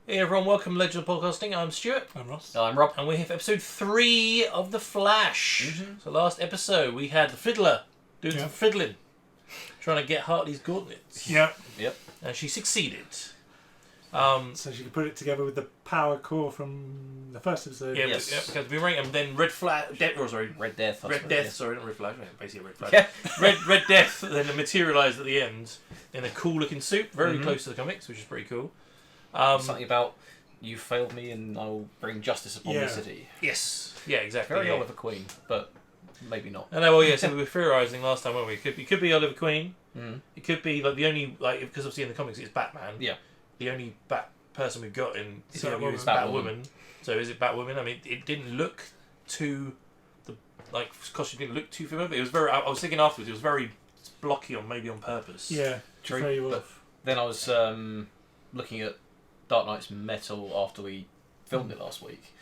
Hey everyone, welcome to Legend of Podcasting. I'm Stuart. I'm Ross. I'm Rob. And we're here for episode 3 of The Flash. Mm-hmm. So last episode we had the Fiddler doing some fiddling, trying to get Hartley's gauntlets. Yep. And she succeeded. So she could put it together with the power core from the first episode. Yeah, Yes. because we rank them. Then Red Death. Red Death. Sorry, not Red Flash. Basically Red Flash. Red Death then materialised at the end in a cool looking suit, very close to the comics, which is pretty cool. Something about you failed me and I'll bring justice upon the city. Yes. Yeah, exactly. Very Oliver Queen, but maybe not. I know. Well, yeah. So we were theorising last time, weren't we? It could be Oliver Queen. Mm. It could be like the only because obviously in the comics it's Batman. Yeah. The only Bat person we've got in CW is Batwoman. Batwoman. So is it Batwoman? I mean, it didn't look too costume didn't look too familiar. But it was very. I was thinking afterwards, it was very blocky on purpose. Yeah. True. Throw you But off. then I was looking at Dark Knight's Metal after we filmed it last week,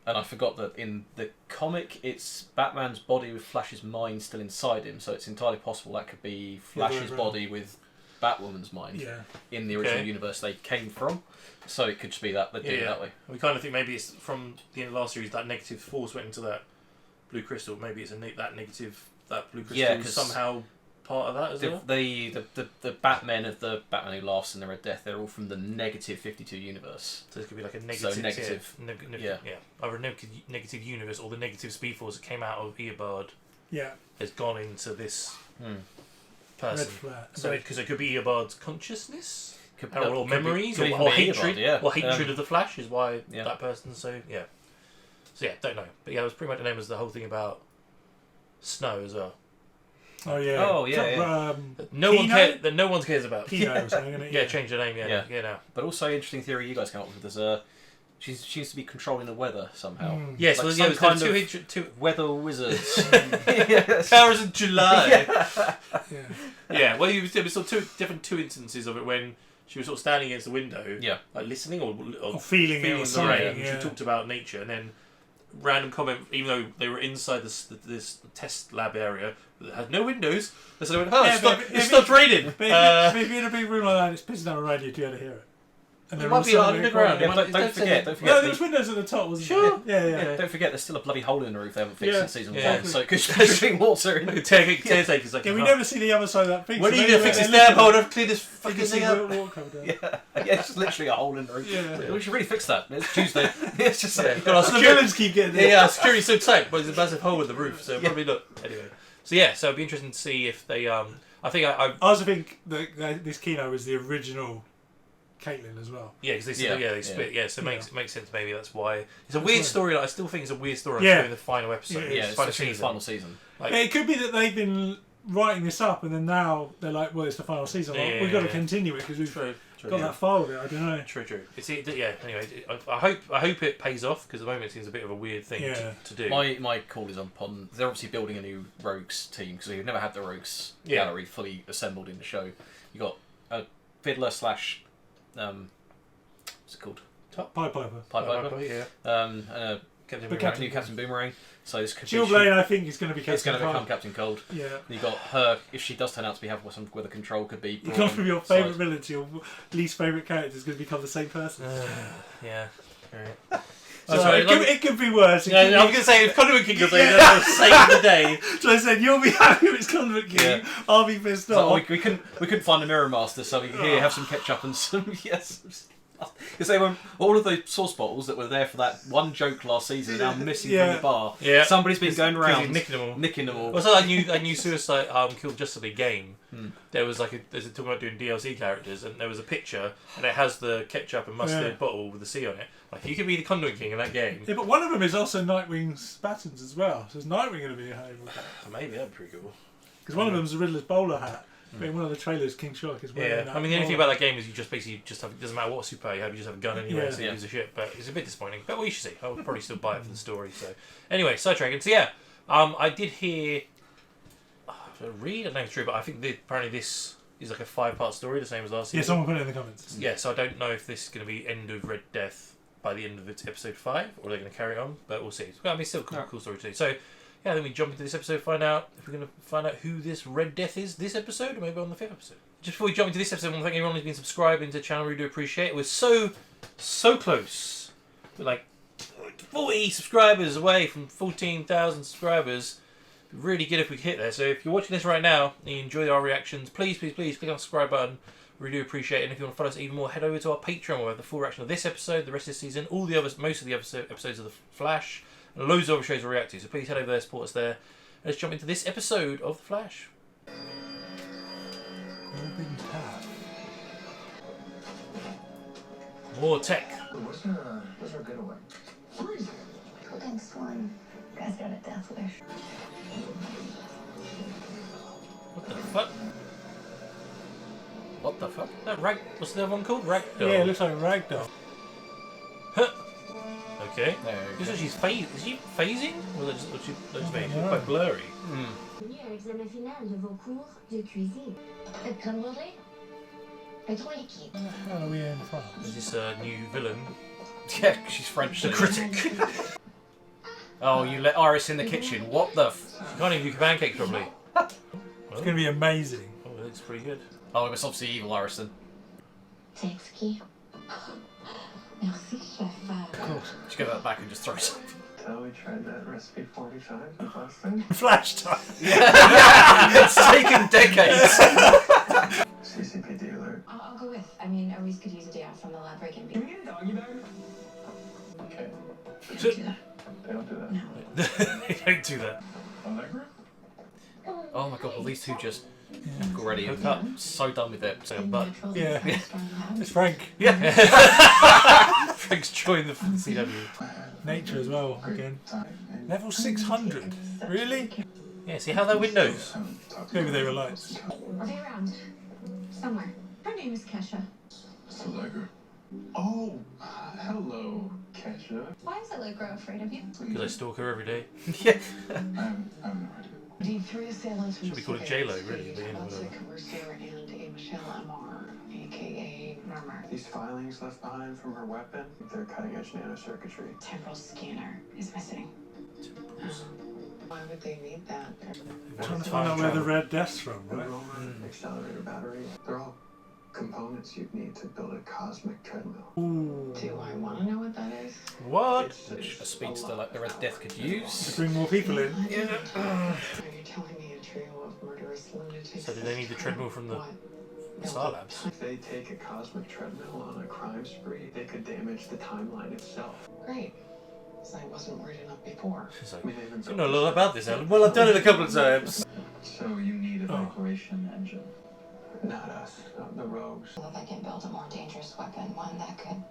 and I forgot that in the comic it's Batman's body with Flash's mind still inside him, so it's entirely possible that could be Flash's body with Batwoman's mind in the original universe they came from. So it could just be that they did it that way. We kind of think maybe it's from the end of last series that negative force went into that blue crystal. Maybe it's that blue crystal is somehow part of that as well. The Batmen of the Batman Who Laughs and the Red Death, they're all from the negative 52 universe. So this could be like a negative. So negative. Either a negative universe or the negative Speed Force that came out of Eobard. Yeah. Has gone into this person. So because it could be Eobard's consciousness, or memories, could or hatred, Eobard, or hatred of the Flash is why Yeah. that person. So don't know. But yeah, it was pretty much the name as the whole thing about Snow as well. Oh yeah. Oh, yeah. No one cares. That no one cares about. Pino or something, isn't it? Yeah, change the name. Yeah. Now. But also, interesting theory you guys came up with. There's she seems to be controlling the weather somehow. Yes, like there was two weather wizards. Powers in July. Yeah. Well, there was sort of two instances of it when she was sort of standing against the window, like listening or feeling it or the something, rain. She talked about nature, and then random comment, even though they were inside this test lab area that had no windows, they sort of went, it stopped raining. But if you're in a big room like that, it's pissing down around you to be able to hear it. And it might be underground. Don't forget. No, there was windows at the top, wasn't Sure. there? Yeah. Don't forget, there's still a bloody hole in the roof they haven't fixed since season 1, so it could just be drinking water. Like a caretakers. Like, we never see the other side of that thing. When are you going to fix this damn hole? I've cleared this fucking thing up. It's just literally a hole in the roof. Yeah. We should really fix that. It's Tuesday. It's just the villains keep getting there. Yeah, security's so tight, but there's a massive hole in the roof, so probably not. Anyway. So it'd be interesting to see if they. I also think that this Kino is the original Caitlin as well. Yeah, because they split. Yeah, so it makes sense. Maybe that's why it's a weird story. Like, I still think it's a weird story in the final episode. Yeah, especially the final season. Like, it could be that they've been writing this up, and then now they're like, "Well, it's the final season. We've got to continue it because we've got that far with it." I don't know. True. Anyway, I hope it pays off because at the moment it seems a bit of a weird thing to do. My call is on. They're obviously building a new Rogues team because we've never had the Rogues gallery fully assembled in the show. You got a Fiddler / what's it called? Pied Piper. Yeah. And a Captain Boomerang. So this could Jill Blaine, I think, is going to be Captain It's going to Cold. become Captain Cold. Yeah. You got her. If she does turn out to be have some weather control, could be. You gone from your favourite villain to your least favourite character is going to become the same person. Yeah. Alright. It could be worse. I'm going to say if Conduit King goes over, save the day. So I said you'll be happy with Conduit King. Yeah. I'll be pissed off. We couldn't find a Mirror Master, so we here have some ketchup and some because they were all of the sauce bottles that were there for that one joke last season are now missing from the bar. Yeah. Somebody's been going around nicking them all. Well, so that new Suicide Killed Justice League game. There was there's a talk about doing DLC characters, and there was a picture, and it has the ketchup and mustard bottle with the C on it. Like, you could be the Conduit King in that game. Yeah, but one of them is also Nightwing's Battens as well. So is Nightwing going to be a home? Maybe that'd be pretty cool. Because one of them's a Riddler's bowler hat. But in one of the trailers, King Shark is wearing that. I mean, the only thing about that game is you just basically have. It doesn't matter what superpower you have, you just have a gun anyway, so you use a shit. But it's a bit disappointing. But we should see. I'll probably still buy it for the story. So anyway, sidetracking. So I did hear. I don't know if it's true, but I think apparently this is like a 5-part story, the same as last season. Yeah, someone put it in the comments. Yeah, so I don't know if this is going to be end of Red Death by the end of episode 5, or they're going to carry it on. But we'll see. I mean, still cool story too. So. Yeah, then we jump into this episode, find out if we're going to find out who this Red Death is this episode, or maybe on the 5th episode. Just before we jump into this episode, I want to thank everyone who's been subscribing to the channel. We do appreciate it. We're so so close. We're like 40 subscribers away from 14,000 subscribers. It'd be really good if we could hit there. So if you're watching this right now and you enjoy our reactions, please click on the subscribe button. We do appreciate it. And if you want to follow us even more, head over to our Patreon where we have the full reaction of this episode, the rest of the season, most of the episodes of The Flash, and loads of other shows we react to. So please head over there, support us there. And let's jump into this episode of The Flash. More tech. What's our getaway? Freezing. Cooking swine. Guy's got a death wish. What the fuck? What the fuck? That what's the other one called? Ragdoll. Yeah, it looks like a ragdoll. Huh. Okay. There Is she phasing? Or is she phasing? No. Quite blurry. Bienvenue à l'examen final de vos cours de cuisine. Faites comme vous voulez. Faites-moi l'équipe. How are we in France? Is this a new villain? Yeah, she's French. The critic. Oh, you let Iris in the kitchen. What the You can't even do pancakes properly. It's going to be amazing. Oh, it looks pretty good. Oh, it was obviously evil Iris then. C'est exquis. Merci, chef. Of course. Just go that back and just throw it. So we tried that recipe 40 times last time. Flash time. It's taken decades. CCPD alert. I'll go with. I mean, Aris could use a day off from the lab break and be. Can we get a doggy bag? Okay. Don't do that. They don't do that. No. They don't do that. Allegra? Oh my god, well these two just already Hook up. so done with it. So, but Yeah. Yeah. It's Frank. Yeah. Frank's joined the CW. Nature as well, again. Level 600. Really? Yeah, see how that windows? Maybe they were lights. Are they around? Somewhere. Her name is Kesha. It's Allegra. Oh, hello, Kesha. Why is Allegra afraid of you? Because I stalk her every day. Yeah. I have no idea. The three assailants Should be called J-Lo, really, but you know, Alexei whatever. Mercier and a Michelle Amar, aka Murmur. These filings left behind from her weapon, they're cutting-edge nanocircuitry. Temporal scanner is missing. Why would they need that? Trying to find out where the red death's from, The right? roller, accelerator battery, they're all components you'd need to build a cosmic treadmill. Ooh. Do I want to know what that is? What? A speedster like the Red Death could use. To bring more people in. Are you telling me a trio of murderous lunatics? So do they need the treadmill from the What? Star Labs? If they take a cosmic treadmill on a crime spree, they could damage the timeline itself. Great. So I wasn't worried enough before. She's like, I mean, they even you know a lot about this, Alan. Well, I've done it a couple of times. So you need a Oh. vibration engine. Not us, the rogues. So that they can build a more dangerous weapon, one that could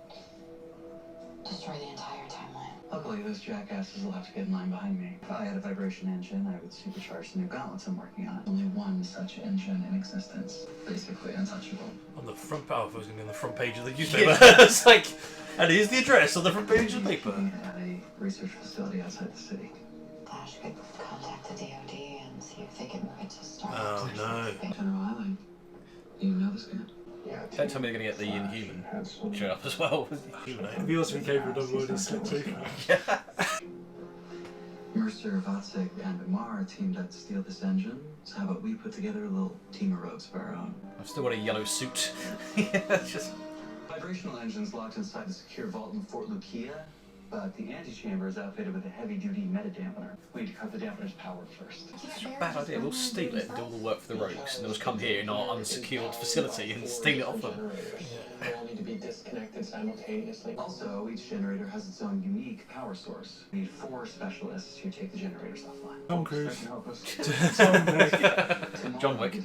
destroy the entire timeline. Luckily, those jackasses will have to get in line behind me. If I had a vibration engine, I would supercharge the new gauntlets I'm working on. Only one such engine in existence. Basically untouchable. On the front page, I was going to be on the front page of the newspaper. It's like, and here's the address on the front page of the paper. At a research facility outside the city. Dash could contact the DOD and see if they could move it to Star Oh, Labs. no. General Allen, you know this guy? Yeah, Don't tell me they're going to get the Inhuman show up as well. If he also became a double word, slip through. Mercer, Vatsik, and Amar teamed up to steal this engine. So how about we put together a little team of rogues of our own? I've still got a yellow suit. Yeah, just... Vibrational engines locked inside the secure vault in Fort Lucia, but the antechamber is outfitted with a heavy-duty meta-dampener. We need to cut the dampener's power first. It's a bad idea. We'll steal it and do all the work for the rogues, and they'll just come here in our unsecured facility and steal it off them. They all need to be disconnected simultaneously. Also, each generator has its own unique power source. We need 4 specialists who take the generators offline. Tom Cruise. Help us. John Wick.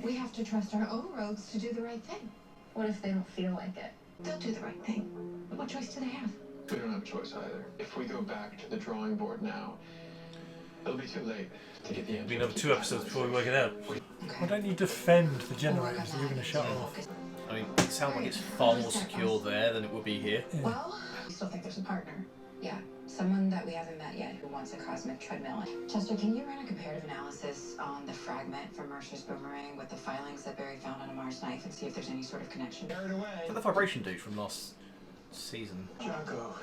We have to trust our own rogues to do the right thing. What if they don't feel like it? They'll do the right thing. What choice do they have? We don't have a choice either. If we go back to the drawing board now, it'll be too late to get the It'll be engine. another 2 episodes before we work it out. Why don't you defend the generators that you're going to shut off? I mean, it sounds like it's far more secure there than it would be here. Yeah. Well, we still think there's a partner. Yeah, someone that we haven't met yet who wants a cosmic treadmill. Chester, can you run a comparative analysis on the fragment from Mercer's boomerang with the filings that Barry found on Amar's knife and see if there's any sort of connection? Carried away. Is that the vibration dude from last season? Jocko.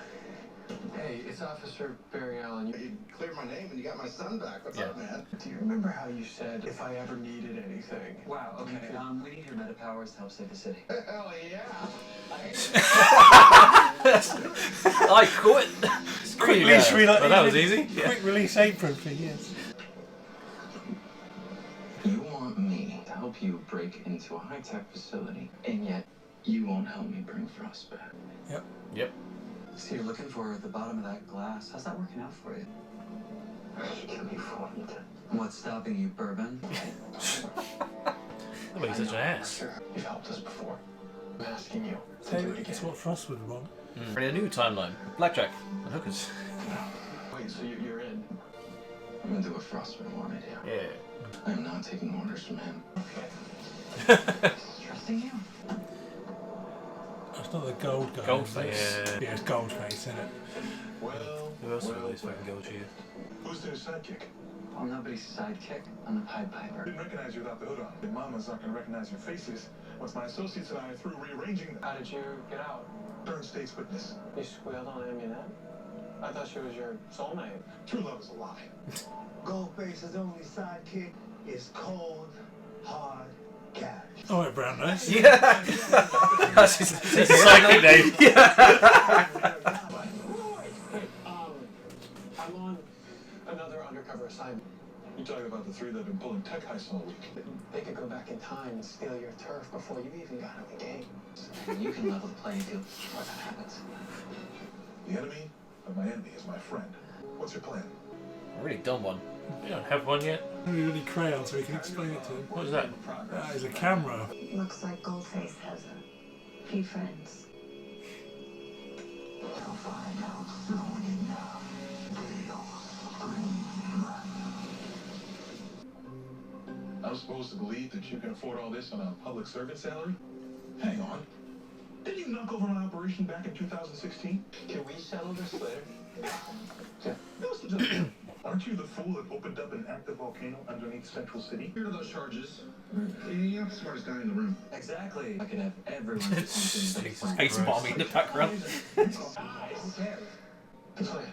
Hey, it's Officer Barry Allen. You cleared my name and you got my son back. What's up, man? Do you remember how you said if I ever needed anything? Wow, okay. We need your meta powers to help save the city. Hell yeah! I quit. Quick release, Well, that was easy. Quick release apron thing, yes. You want me to help you break into a high-tech facility, and yet you won't help me bring Frost back. Yep. So you're looking for the bottom of that glass. How's that working out for you? You can be formed. What's stopping you, Bourbon? Oh, he's such an ass. Sure, you've helped us before. I'm asking you to do it again. That's what Frost would want. In a new timeline, blackjack and hookers. Wait, so you're in? I'm gonna do what Frost would want me to. Yeah. I'm not taking orders from him. Trusting you. That's not the gold guy. Goldface. Yeah, it's Goldface, isn't it? Well, Who else are those fucking gold cheaters? who's their sidekick? I'm nobody's sidekick. I'm the Pied Piper. Didn't recognize you without the hood on. Your mama's not gonna recognize your faces once my associates and I are through rearranging them. How did you get out? Third state's witness. You squealed on Amunet? I thought she was your soulmate. True love is a lie. Goldface's only sidekick is cold, hard cash. Oh, right, brown nose. Yeah. That's his Psychic name. I'm on another undercover assignment. You're talking about the three that have been pulling tech heists all week. They could go back in time and steal your turf before you even got in the game. And you can level the playing field before that happens. The enemy of my enemy is my friend. What's your plan? A really dumb one. We don't have one yet. Really crayon so we can explain it to him. What is that? That is a camera. Looks like Goldface has a few friends. I'm supposed to believe that you can afford all this on a public servant salary? Hang on. Didn't you knock over my operation back in 2016? Can we settle this later? Listen to me. Aren't you the fool that opened up an active volcano underneath Central City? Here are those charges. You're not the smartest guy in the room. Exactly. I could have everyone do something. Jesus Face Christ. bombing in the background. The plan.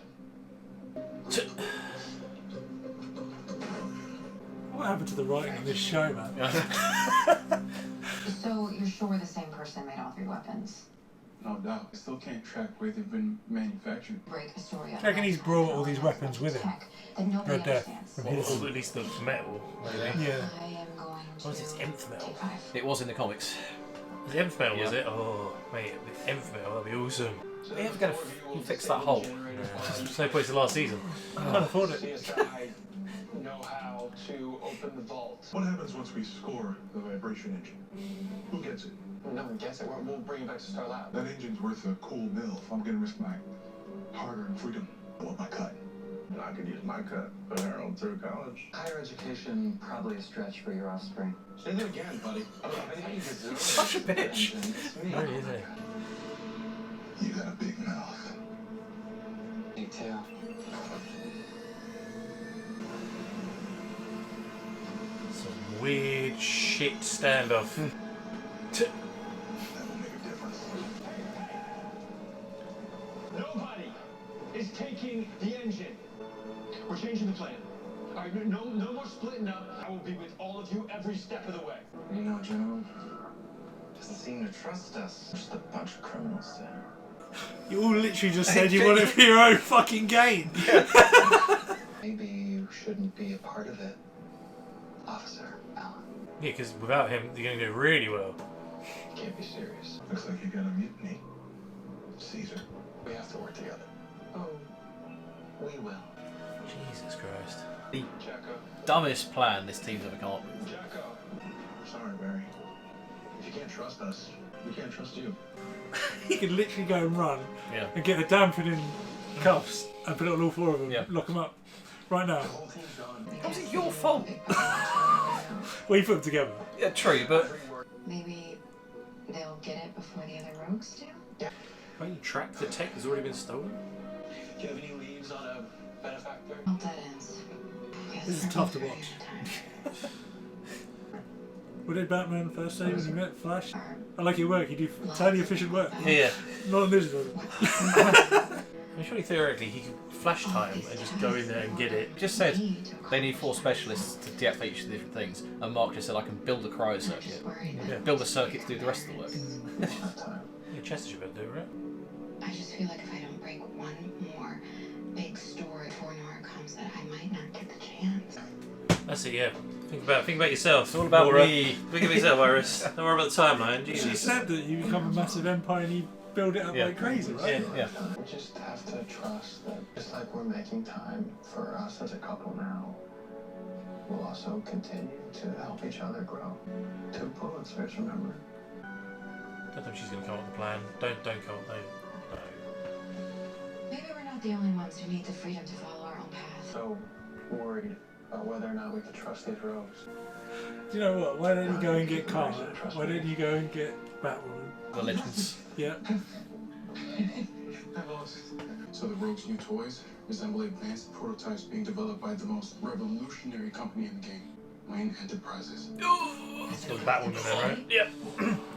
What happened to the writing on this show, man? So you're sure the same person made all 3 weapons? No doubt. I still can't track where they've been manufactured. Break a story. I reckon he's brought all these weapons with him. That nobody Red Death. understands. From Or his. at least the metal, maybe. Yeah. I am going to. What was its nth metal? take 5. It was in the comics. The nth metal, was Yeah. it? Oh, mate, the nth metal, that'd be awesome. They have got to fix that hole. There's no place the last season. Can't afford it. CSI know how to open the vault. What happens once we score the vibration engine? Who gets it? No one gets it. We'll bring it back to Star Lab. That engine's worth a cool mill. If I'm gonna risk my hard-earned freedom, I want my cut. I could use my cut, but Harold through college. Higher education, probably a stretch for your offspring. Say that again, buddy. I don't have anything to do. Such a bitch. It's me. Really, isn't it? You got a big mouth. Me too. Some weird shit standoff. That will make a difference. Nobody is taking the engine. We're changing the plan. All right, no more splitting up. I will be with all of you every step of the way. You know, General, doesn't seem to trust us. Just a bunch of criminals there. You all literally just said you want it for your own fucking gain. Maybe you shouldn't be a part of it, Officer Allen. Yeah, because without him, you're going to do really well. You can't be serious. Looks like you got a mutiny. Caesar. We have to work together. Oh, we will. Jesus Christ. The Jacko. dumbest plan this team's ever come up with. Jacko. Sorry, Barry. If you can't trust us, we can't trust you. He could literally go and run Yeah. and get the dampened in cuffs and put it on all 4 of them. Yeah. Lock them up. Right now. The whole team's gone. How's it your fault? We put them together. Yeah, true, but Maybe they'll get it before the other rogues do? Can't you track the tech that's already been stolen? Do you have any leads on a benefactor? All dead ends. This is tough to watch. What did Batman first say when he met Flash? I like your work, you do tiny efficient work. yeah. Not in this one. I'm surely theoretically he could flash time and just go in there and get it. Just said they need 4 specialists to deactivate each of the different things, and Mark just said I can build a cryo circuit. Yeah. Build a circuit to do the rest of the work. That time. Yeah, Chester should be able to do it, right? I just feel like if I don't break one more big story before Nora comes, that I might not get the chance. That's it, yeah. Think about yourself. It's all about Nora. me. Think of yourself, Iris. Don't worry about the timeline. Jesus. She said that you become a massive empire and you build it up like crazy, right? Yeah. We just have to trust that just like we're making time for us as a couple now, we'll also continue to help each other grow. 2 Pulitzers, remember? Don't think she's going to come up with a plan. Don't come up. No. Maybe we're not the only ones who need the freedom to follow our own path. So worried about whether or not we can trust these rogues. Do you know what? Why don't you go and get Carter? Why don't you go and get Batwoman? The Legends. Yeah. So the Rogue's new toys resemble advanced prototypes being developed by the most revolutionary company in the game, Wayne Enterprises. It's got Batwoman there, right? Yep.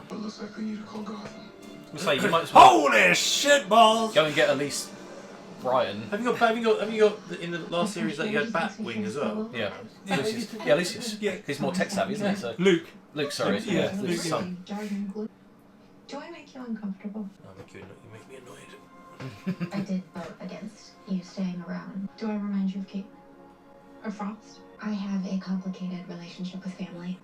But it looks like we need to call Gotham. We'll say you might as well Holy shit balls! go and get at least Brian. Have you got in the last series that you had Batwing as well? Yeah. Lucius. Yeah, Lucius. Yeah. He's more tech savvy, isn't he? So Luke. Luke, sorry. Yeah, Luke's Luke, son. Do I make you uncomfortable? You make me annoyed. I did vote against you staying around. Do I remind you of Kate? Or Frost? I have a complicated relationship with family.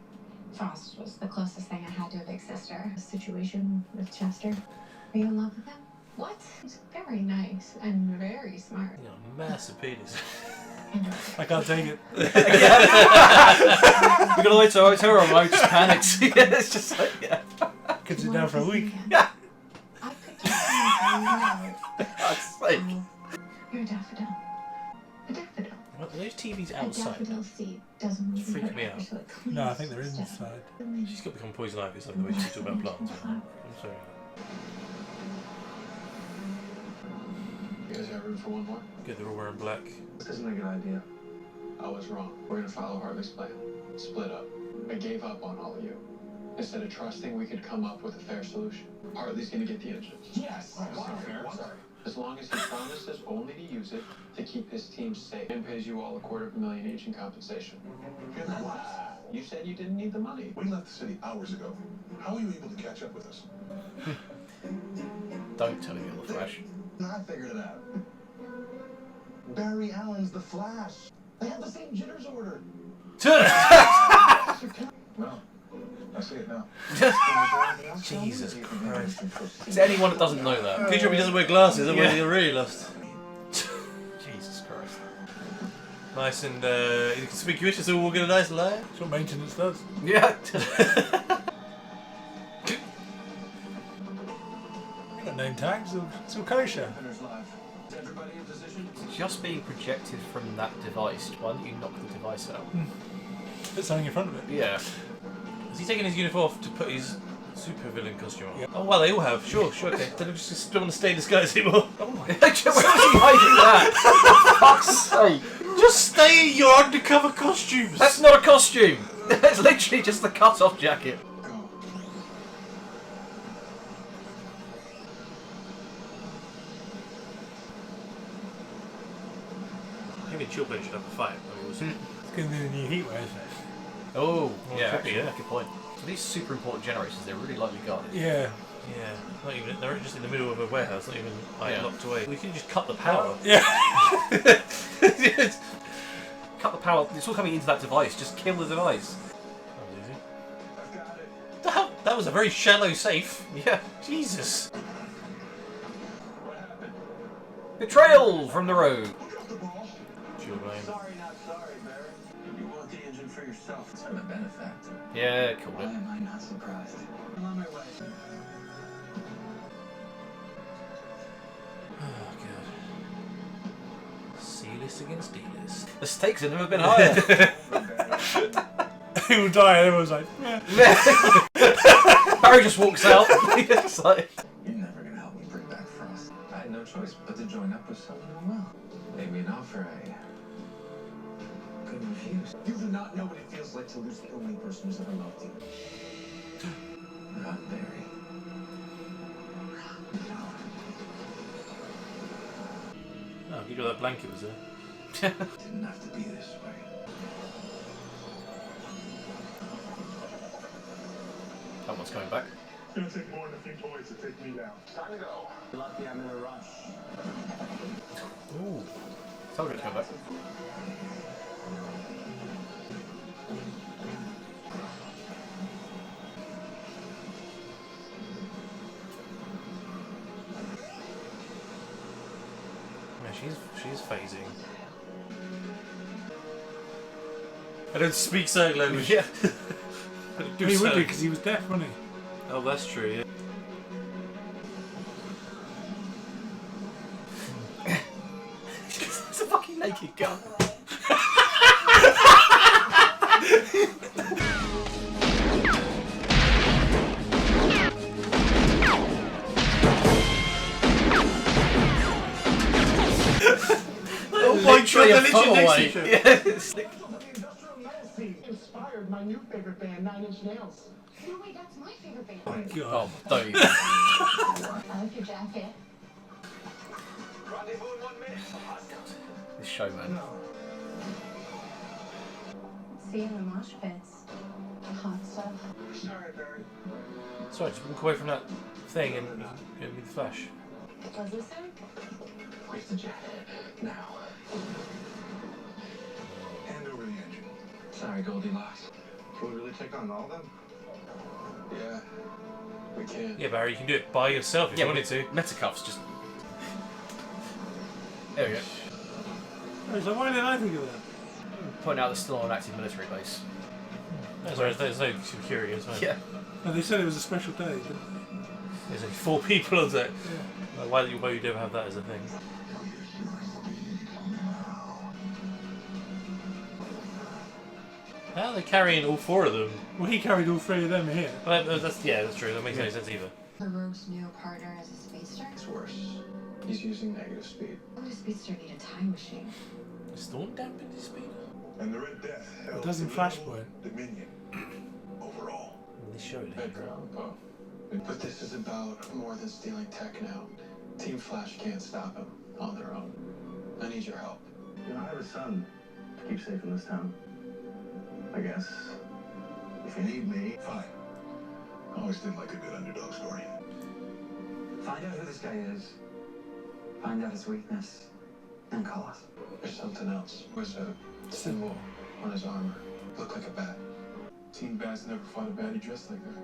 Frost was the closest thing I had to a big sister. A situation with Chester. Are you in love with him? What? He's very nice and very smart. You know, massive penis. I can't take it. We're gonna wait till hotel room. I just panics. It's just like Could sit down for a week. I could just God's sake. You're a daffodil. A daffodil. What, are those TVs A outside? daffodil seed doesn't move Freak forever, me out. so it No, I cleaves think they're instead. inside. She's got to become poison ivy or something the way she talks about plants. I'm sorry. You guys have room for one more? Good, they're all wearing black. This isn't a good idea. I was wrong. We're gonna follow Hartley's plan. Split up. I gave up on all of you. Instead of trusting we could come up with a fair solution. Hartley's gonna get the engines. Yes. Sorry. As long as he promises only to use it to keep his team safe and pays you all $250,000 each in compensation. What? You said you didn't need the money. We left the city hours ago. How are you able to catch up with us? Don't tell him you're the Flash. I figured it out. Barry Allen's the Flash. They have the same jitters order. Well, I see it now. Jesus Christ. Is there anyone that doesn't know that? Good job he doesn't wear glasses, otherwise you're really lost. Jesus Christ. Nice and inconspicuous, it's all organised and live. That's what maintenance does. Yeah. Got name tags, it's all kosher. Is everybody in position? Just being projected from that device. Why don't you knock the device out? Put something in front of it. Yeah. Is he taking his uniform off to put his supervillain costume on? Yeah. Oh, well, they all have. Sure, okay. They just don't want to stay in disguise anymore. Oh my Where was he hiding that? For fuck's sake. Just stay in your undercover costumes! That's not a costume. It's literally just the cut-off jacket. Go. Maybe Chillblade should have a fight. I mean, It's going to be the new heatwave, isn't it? Oh, Well, yeah, could be, actually, yeah. good point. So these super important generators, they're really lightly guarded. Yeah. Yeah, not even. They're just in the middle of a warehouse, not even like, Yeah. locked away. We can just cut the power. Yeah. Cut the power. It's all coming into that device. Just kill the device. That was easy. I've got it. That was a very shallow safe. Yeah. Jesus. What happened? Betrayal from the road. Who dropped the ball? Chillblade. Sorry, not sorry, Barry. You want the engine for yourself. I'm a benefactor. Yeah, killed Why it. am I not surprised? I'm on my way. Oh god. C-list against D-list. The stakes have never been higher. He will die and everyone's like, yeah. Barry just walks out. It's like, You're never gonna help me bring back Frost. I had no choice but to join up with someone who will. Maybe an offer I couldn't refuse. You do not know what it feels like to lose the only person who's ever loved you. Not Barry. Oh, you got that blanket was there. Didn't have to be this way. that one's coming back. It's gonna take more than a few toys to take me down. Time to go. Lucky I'm in a rush. Ooh. Told you to come back. Yeah, she's phasing. I don't speak sign language. Yeah. He would do because he was deaf, wasn't he? Oh, that's true. Yeah. It's a fucking naked gun. Oh my god, they're literally next to each other. Yes. The Industrial Metal scene inspired my new favorite band, Nine Inch Nails. No, wait, that's my favorite band. God. Oh, don't even. I like your jacket. Rendezvous in 1 minute. This show, man. See you in the mosh pits. Hot stuff. Sorry, Barry. Sorry, just walk away from that thing and give me the flash. Was this him? Where's the jet? Now. Hand over the engine. Sorry, Goldilocks. Can we really take on all of them? Yeah, we can. Yeah, Barry, you can do it by yourself if you wanted to. Metacuffs just. There we go. Oh, so why did I think of that? Point out they're still on an active military base. There's no security as well. Yeah. No, they said it was a special day, didn't they? There's only 4 people on set. Yeah. Like, why would you ever have that as a thing? How are they carrying all 4 of them? Well, he carried all 3 of them here. Well, that's true. That makes no sense either. Her rogue's new partner is a speedster. It's worse. He's using negative speed. Why would a speedster need a time machine? The storm dampened his speed? And the Red Death held doesn't the Flashpoint. Dominion. Overall. They showed it. Edgar Allan Poe. But this is about more than stealing tech now. Team Flash can't stop him on their own. I need your help. You know, I have a son to keep safe in this town. I guess. If you need me, Fine. I always didn't like a good underdog story. find out who this guy is. Find out his weakness. And call us. There's something else. There's a symbol on his armor. Looked like a bat. Team Bats never fought a baddie dressed like that.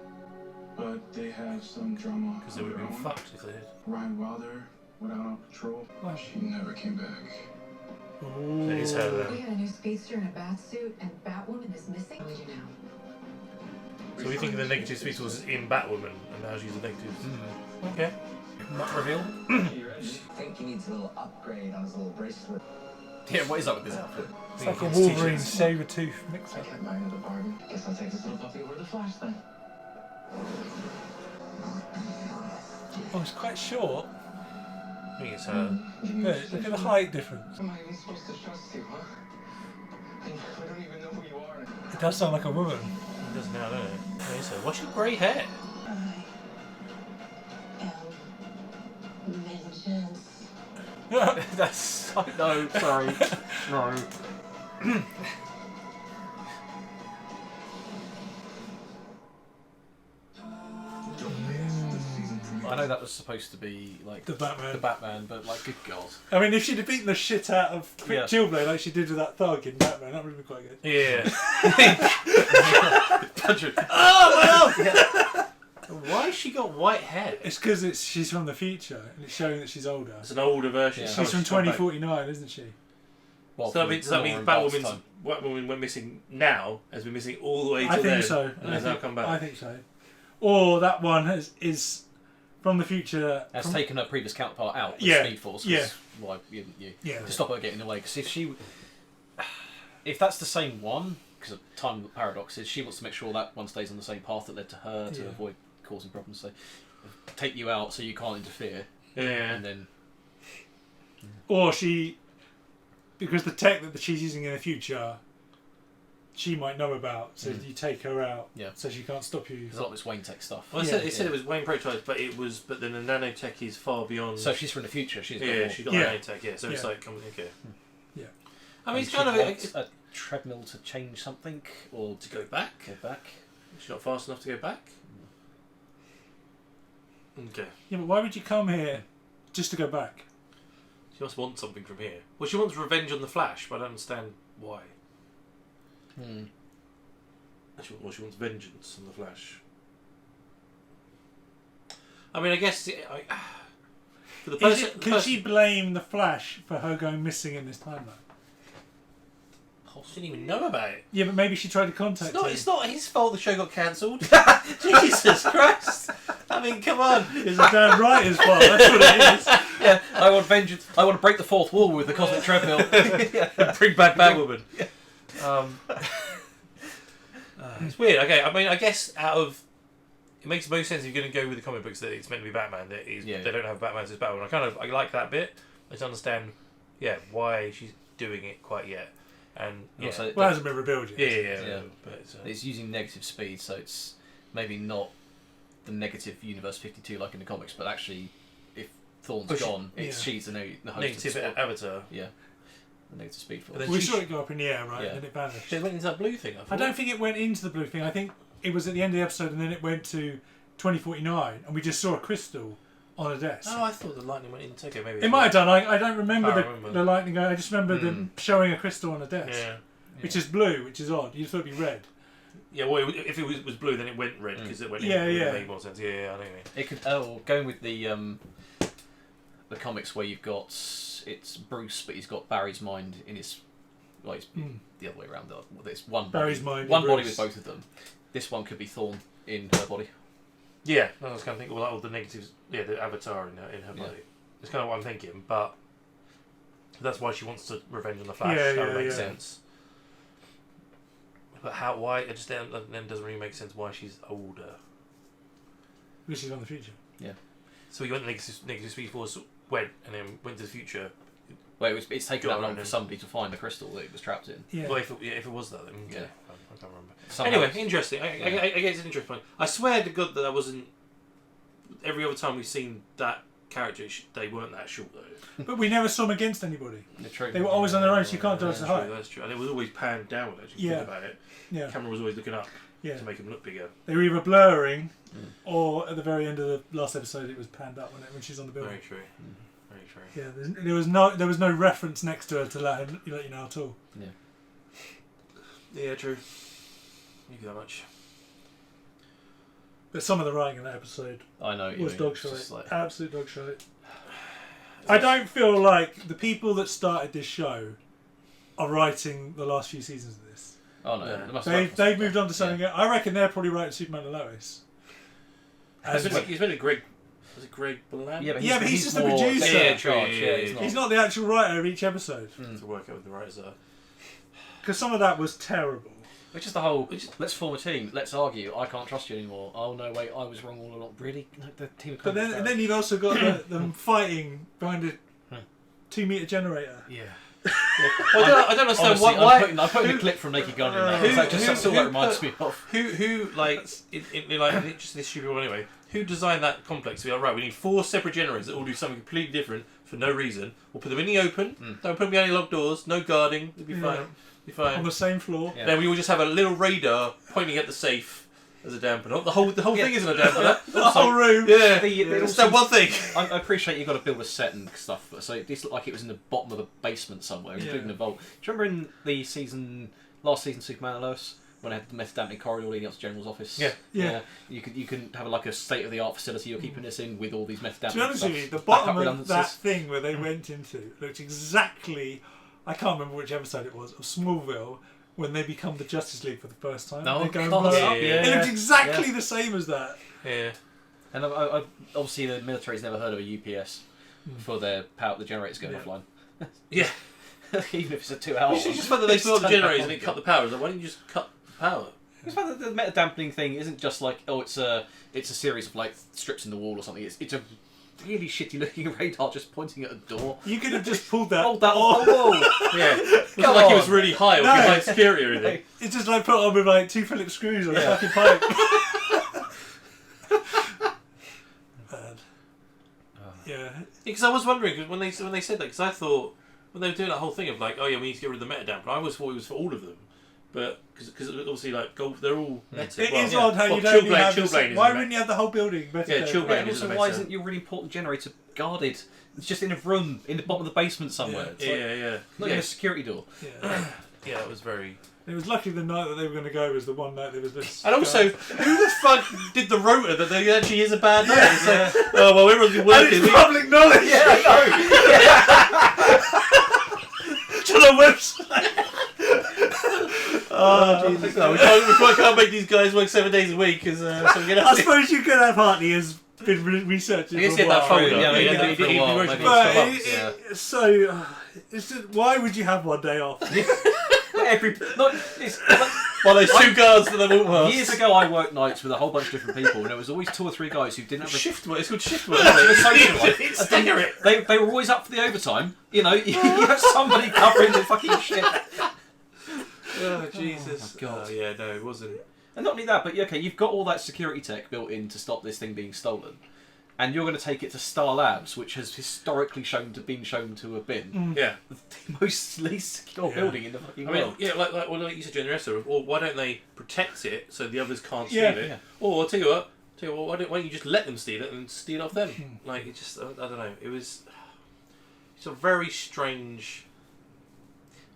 But they have some drama. Because they would have been fucked if they did. Ryan Wilder went out on patrol. She never came back. It is her then. We got a new speedster in a bat suit, and Batwoman is missing. What do we do now? So we think the negative speed was in Batwoman, and now she's a negative. Okay. Not reveal. I think he needs a little upgrade on his little bracelet. Yeah, what is up with this outfit? It's like a Wolverine Sabretooth mix I up. kept my end of the bargain. Guess I'll take this little puppy over to the Flash then. Oh, it's quite short. I think it's her. Look at the height difference. Am I even supposed to trust you, huh? I don't even know who you are. It does sound like a woman. It does now, doesn't it? Yeah, it's her. What's your grey hair? Vengeance. That's. No, sorry. No. I know that was supposed to be like The Batman. but like, good god. I mean, if she'd have beaten the shit out of Yeah. Chillblade like she did with that thug in Batman, that would have been quite good. Yeah. Oh well. Why has she got white hair? It's because she's from the future and it's showing that she's older. It's an older version. Yeah. so She's from come back. 2049, isn't she? Well, So does that mean Laura Bart's time. Batwoman went missing now, has been missing all the way to I think then, so. and has now come back? I think so. Or that one is from the future. Has from- taken her previous counterpart out with Yeah, Speed Force. yeah. Why you Yeah. to stop her getting away? Because if that's the same one, because of time paradoxes, she wants to make sure that one stays on the same path that led to her to Yeah. avoid causing problems. So take you out so you can't interfere, Yeah. and then Or because the tech that she's using in the future, she might know about. So you take her out, Yeah. so she can't stop you. there's a lot of this Wayne Tech stuff. Well, Yeah. it said it was Wayne prototypes, but then the nanotech is far beyond. So she's from the future. She's got yeah, more. she's got Yeah. nanotech. Yeah, so it's Yeah. like coming. Okay. Yeah. I mean, And it's kind of she'd want a treadmill to change something or to go back. go back. She's not fast enough to go back. Okay. Yeah, but why would you come here just to go back? She must want something from here. Well, she wants revenge on the Flash, but I don't understand why. She wants vengeance on the Flash. I mean, I guess for the person, Can she blame the Flash for her going missing in this timeline? She didn't even know about it. Yeah, but maybe she tried to contact him. It's not his fault the show got cancelled. Jesus Christ! I mean, come on. It's a damn writer's fault. That's what it is. Yeah, I want vengeance. I want to break the fourth wall with the cosmic treadmill. And bring back Batwoman. It's weird. Okay, I mean, I guess it makes most sense if you're going to go with the comic books that it's meant to be Batman. They don't have Batman as Batman. I like that bit. I just understand, why she's doing it quite yet. And also, it hasn't been revealed yet. Yeah. But it's using negative speed, so it's maybe not the negative Universe 52 like in the comics, but actually, if Thorne's gone, she's the host negative of the Avatar. Yeah. The negative speed force. We saw it go up in the air, right? Yeah. And then it vanished. It went into that blue thing. I don't think it went into the blue thing. I think it was at the end of the episode, and then it went to 2049, and we just saw a crystal on a desk. Oh, I thought the lightning went into. Okay, maybe it might have done. I don't remember the lightning going. I just remember them showing a crystal on a desk, which is blue, which is odd. You thought it'd be red. Yeah, well, if it was blue, then it went red because it went in. It made more sense. Yeah, I know what you mean. It could. Going with the comics where you've got it's Bruce, but he's got Barry's mind in his. Well, it's the other way around. There's one Barry's body, mind. One body with both of them. This one could be Thorne in her body. Yeah, I was kind of thinking all the negatives. Yeah, the Avatar in her body. It's kind of what I'm thinking, but that's why she wants to revenge on the Flash. That would make sense. But how? Why? It just then doesn't really make sense why she's older. Because she's on the future. Yeah. So he went negative speed force went and then went to the future. Well, it's taken that long for somebody to find the crystal that it was trapped in. Yeah. Well, if it was that, then I can't remember. Somehow anyway, interesting. I guess it's an interesting point. I swear to God that I wasn't. Every other time we've seen that character, they weren't that short though. But we never saw them against anybody. True. They were always on their own, so you can't dodge the height. That's true. And it was always panned downward. Actually, think about it. Yeah. The camera was always looking up to make them look bigger. They were either blurring, or at the very end of the last episode, it was panned up when she's on the building. Very true. Very true. Yeah, there was no reference next to her to let you know at all. Yeah. Yeah, true. You do that much. But some of the writing in that episode was dog shit. Absolute dog shit. I don't feel like the people that started this show are writing the last few seasons of this. Oh no, they've moved on to something else. I reckon they're probably writing Superman and Lois. He's been a Greg. Was it Greg Bland? Yeah, but he's just the producer. Yeah, he's not the actual writer of each episode. To work out with the writers are. Because some of that was terrible. Which is the whole, let's form a team, let's argue, I can't trust you anymore. Oh no, wait, I was wrong all along. Really? No, the team But then you've also got them fighting behind a 2-meter generator. Yeah. Well, I don't understand honestly, why. I'm putting a clip from Naked Gun in there. That's all that reminds me of. Who like just this stupid one anyway? Who designed that complex? We are right. We need 4 separate generators that all do something completely different for no reason. We'll put them in the open. Don't put them behind any locked doors. No guarding. It'll be fine. Be fine. On the same floor. Yeah. Then we will just have a little radar pointing at the safe as a dampener. The whole thing isn't a dampener. The whole room. Yeah. It's that one thing. I appreciate you've got to build a set and stuff, so this looked like it was in the bottom of a basement somewhere, including a vault. Do you remember in the last season, Superman and Lois? When I had the method damping corridor leading up to General's office. Yeah. You can have a state of the art facility you're keeping this in with all these method damping. To be honest with you, the bottom of that thing where they went into looked exactly. I can't remember which episode it was of Smallville when they become the Justice League for the first time. Oh, God. It looked exactly the same as that. Yeah. And I obviously the military's never heard of a UPS for their power. The generators going offline. Yeah. Even if it's a 2-hour. It's just whether they built the generators and it cut the power. Like, why didn't you just cut the power? It's like the meta dampening thing isn't just like it's a series of like strips in the wall or something. It's a really shitty looking radar just pointing at a door. You could have just pulled that. Hold that off the wall. Yeah. It's not like it was really high or behind security or anything. It's just like put on with like 2 Phillips screws on a fucking pipe. Yeah. Because I was wondering cause when they said that, because I thought when they were doing that whole thing of like, oh yeah, we need to get rid of the meta dampener, I always thought it was for all of them. But because obviously like gold, they're all better. It is odd how you don't have Chillblade. Why wouldn't you have the whole building better? Yeah, Chillblade is also, why isn't your really important generator guarded? It's just in a room in the bottom of the basement somewhere. Not in a security door. Yeah, it was very. It was lucky the night that they were going to go was the one night there was this. And also, who the fuck did the rotor that there actually is a bad night? It's like, oh well, everyone's been working. And it's public knowledge. Yeah, I know. To the website. Jesus. No, we can't make these guys work 7 days a week because I suppose you could have Hartley has been researching. He's in that folder. Why would you have one day off? Those two guards that they've all asked. Years ago, I worked nights with a whole bunch of different people, and there was always 2 or 3 guys who didn't have shift work. It's called shift work. They were always up for the overtime. You know, you have somebody covering the fucking shit. Oh Jesus! Oh, my God. Yeah, no, it wasn't. And not only that, but okay, you've got all that security tech built in to stop this thing being stolen, and you're going to take it to Star Labs, which has historically been shown to have been the most least secure building in the fucking world. Like you said, Generester, or why don't they protect it so the others can't steal it? Yeah. Or I'll tell you what, why don't you just let them steal it and steal off them? Like it just, I don't know. It's a very strange.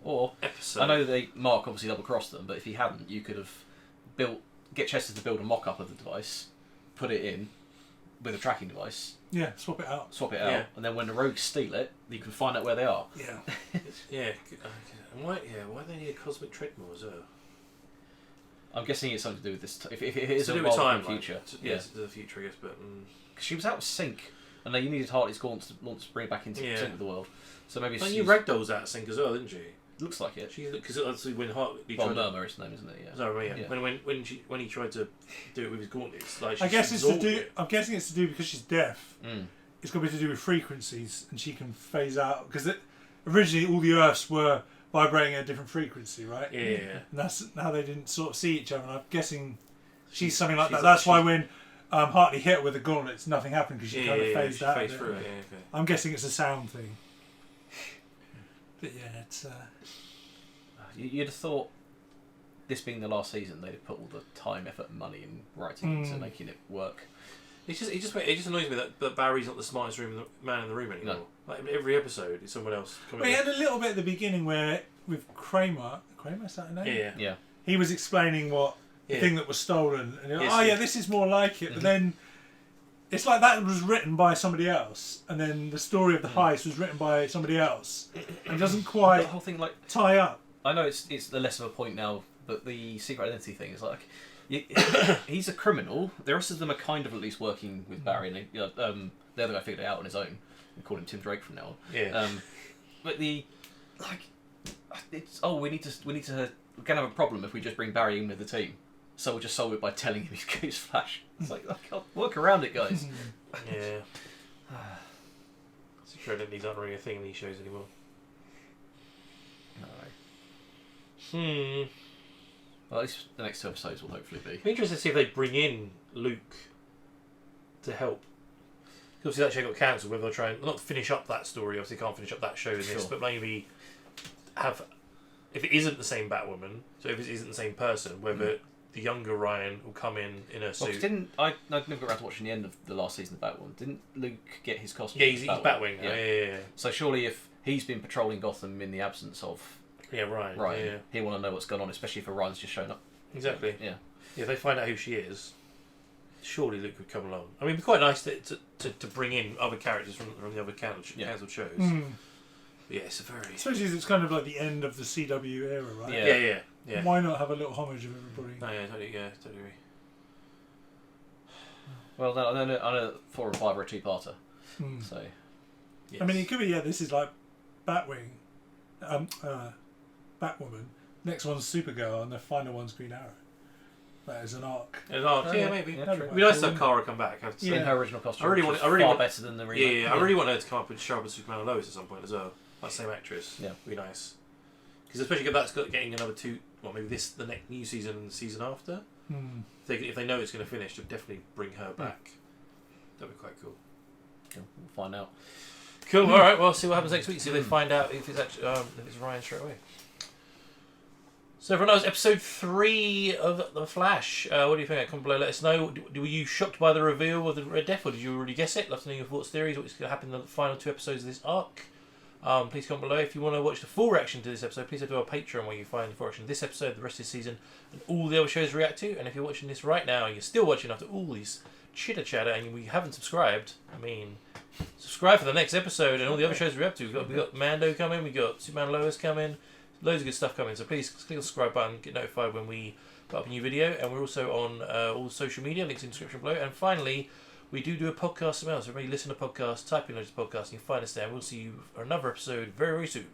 Or episode. I know Mark obviously double crossed them, but if he hadn't, you could have get Chester to build a mock-up of the device, put it in with a tracking device. Yeah, swap it out, and then when the rogues steal it, you can find out where they are. Yeah. Why do they need a cosmic treadmill as well? I'm guessing it's something to do with this. If it is a while time, in the future, it's the future, I guess. But because she was out of sync, and you needed Hartley's Gauntlet to bring it back into sync with the world. So maybe you Ragdoll's out of sync as well, didn't she? Looks like it. Because obviously when Hartley Murmur is the name, isn't it? Yeah. Sorry, yeah. When he tried to do it with his gauntlets, like I guess it's to do. I'm guessing it's to do because she's deaf. It's got to be to do with frequencies, and she can phase out because originally all the Earths were vibrating at a different frequency, right? Yeah. And that's how they didn't sort of see each other. And I'm guessing she's something like that. That's why when Hartley hit her with the gauntlets, nothing happened because she kind of phased out. Phased through it. Yeah, okay. I'm guessing it's a sound thing. But yeah, it's. You'd have thought, this being the last season, they'd have put all the time, effort, and money in writing into making it work. It just annoys me that Barry's not the smartest man in the room anymore. No. Like every episode, it's someone else. We had a little bit at the beginning where with Kramer, is that her name? Yeah. He was explaining what the thing that was stolen, and like, this is more like it. But then it's like that was written by somebody else, and then the story of the heist was written by somebody else, and doesn't quite the whole thing tie up. I know it's the less of a point now, but the secret identity thing is like, he's a criminal. The rest of them are kind of at least working with Barry, and the other guy figured it out on his own. We call him Tim Drake from now on. Yeah. But we're gonna have a problem if we just bring Barry in with the team. So we'll just solve it by telling him he's Goose Flash. It's like, I'll work around it, guys. Yeah. Secret identities aren't really a thing in these shows anymore. No. Well, at least the next 2 episodes will hopefully be. It'd be interesting to see if they bring in Luke to help. Obviously, that show got cancelled. Whether they'll try and not finish up that story. Obviously, can't finish up that show in this, but maybe have. If it isn't the same Batwoman, so if it isn't the same person, whether the younger Ryan will come in a suit. I never got around to watching the end of the last season of Batwoman. Didn't Luke get his costume? Yeah, he's Batwing. Yeah. So surely if he's been patrolling Gotham in the absence of Ryan, he'll want to know what's going on, especially if Ryan's just shown up. Exactly. Yeah. If they find out who she is, surely Luke would come along. I mean, it'd be quite nice to bring in other characters from the other cancelled shows. But yeah, it's a very... Especially as it's kind of like the end of the CW era, right? Yeah. Why not have a little homage of everybody? No, totally agree. Well, I know 4 and 5 are a 2-parter. So... Yes. I mean, it could be, this is like Batwing, Batwoman. Next one's Supergirl, and the final one's Green Arrow. That is an arc. Maybe. Yeah, it'd be nice to have Kara come back. In her original costume. I really want better than the remake. I really want her to come up and show up as Superman and Lois at some point as well. That same actress. Yeah, would be nice. Because especially if that's getting another 2. Well, maybe the next new season and the season after. If they know it's going to finish, they'll definitely bring her back. That'd be quite cool. Yeah, we'll find out. Cool. All right. Well, see what happens next week. See if they find out if it's actually if it's Ryan straight away. So everyone knows episode 3 of The Flash. What do you think? Comment below, let us know. Were you shocked by the reveal of the Red Death, or did you already guess it? Love to know your thoughts, theories, what's going to happen in the final 2 episodes of this arc. Please comment below. If you want to watch the full reaction to this episode, please head to our Patreon where you find the full reaction to this episode, the rest of the season, and all the other shows we react to. And if you're watching this right now and you're still watching after all these chitter chatter and we haven't subscribed, I mean, subscribe for the next episode and all the other shows we react to. We got Mando coming, we got Superman Lois coming. Loads of good stuff coming, so please click the subscribe button, get notified when we put up a new video, and we're also on all social media, links in the description below. And finally, we do a podcast as well, so everybody listen to podcasts, type in loads of podcasts, and you can find us there, and we'll see you for another episode very, very soon.